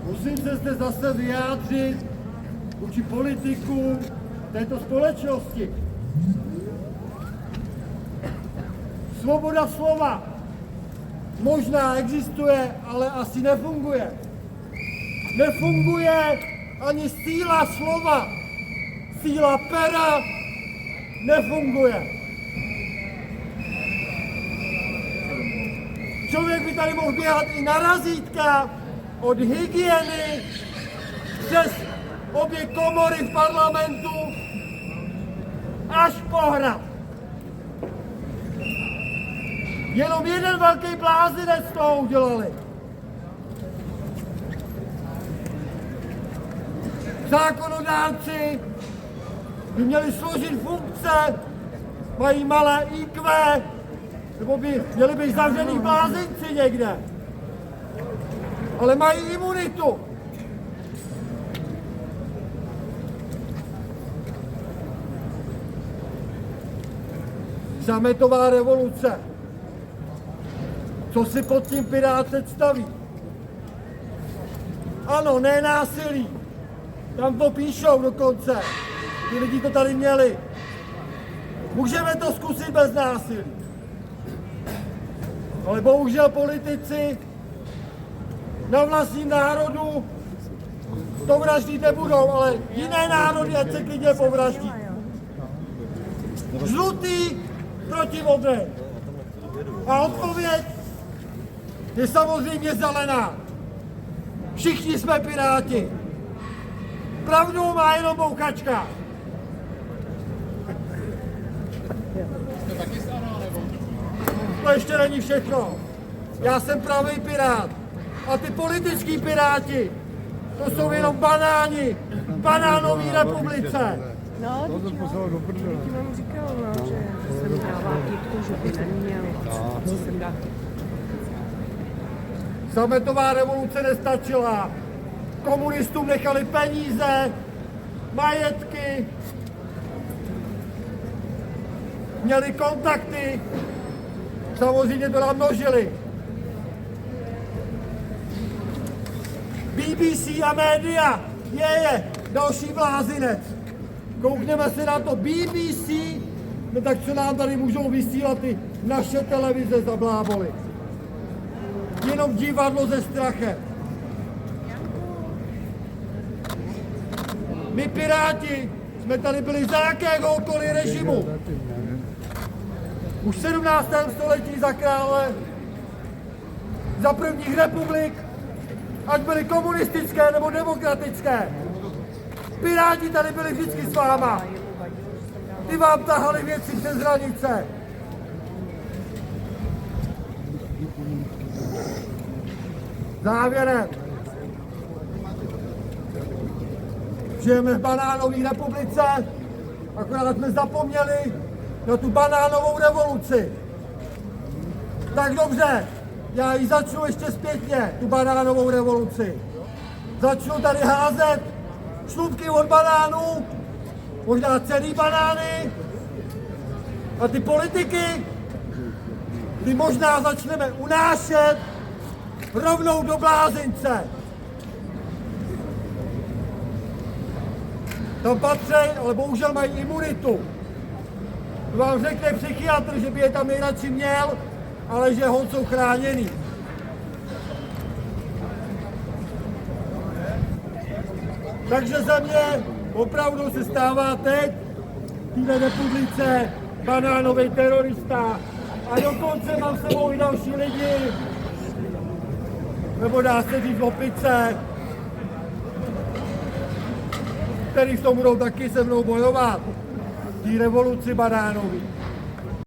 Musím se zde zase vyjádřit vůči politikům této společnosti. Svoboda slova možná existuje, ale asi nefunguje. Nefunguje ani síla slova, síla pera nefunguje. Člověk by tady mohl běhat i na razítka, od hygieny, přes obě komory v parlamentu, až po hrad. Jenom jeden velký blázinec z toho udělali. Zákonodárci by měli složit funkce, mají malé IQ, nebo by měli být zavřený blázinci někde. Ale mají imunitu. Sametová revoluce. Co si pod tím Pirát představí? Ano, ne násilí. Tam to píšou dokonce. Ty lidi to tady měli. Můžeme to zkusit bez násilí. Ale bohužel politici na vlastním národu to vraždit nebudou, ale jiné národy, ať se klidně povraždí. Žlutý proti modré. A odpověď je samozřejmě zelená. Všichni jsme Piráti. Pravdu má jenom Bouchačka. To ještě není všechno. Já jsem pravý Pirát. A ty politický Piráti, to jsou jenom banáni. Banánové republice. No, teď vám říkal, no, že jsem dává kytku, že by neměl. Co jsem dal? Sametová revoluce nestačila. Komunistům nechali peníze, majetky, měli kontakty, samozřejmě to namnožili. BBC a média je další blázinec. Koukněme se na to. BBC, no tak co nám tady můžou vysílat ty naše televize za bláboli. Jenom divadlo ze strachem. My Piráti jsme tady byli za jakéhokoliv režimu. Už v 17. století za krále, za prvních republik, ať byly komunistické nebo demokratické. Piráti tady byli vždycky s váma. Ty vám tahali věci přes hranice. Závěrem. Žijeme v banánové republice, akorát jsme zapomněli na tu banánovou revoluci. Tak dobře, já ji začnu ještě zpětně, tu banánovou revoluci. Začnu tady házet šlupky od banánů, možná celý banány, a ty politiky, ty možná začneme unášet rovnou do blázince. Tam patří, ale bohužel mají imunitu. Vám řekne psychiatr, že by je tam nejradši měl, ale že hod jsou chráněný. Takže za mě opravdu se stává teď v této republice banánový terorista. A dokonce mám s sebou i další lidi, nebo dá se říct opice, který v tom budou taky se mnou bojovat. Tý revoluci banánové.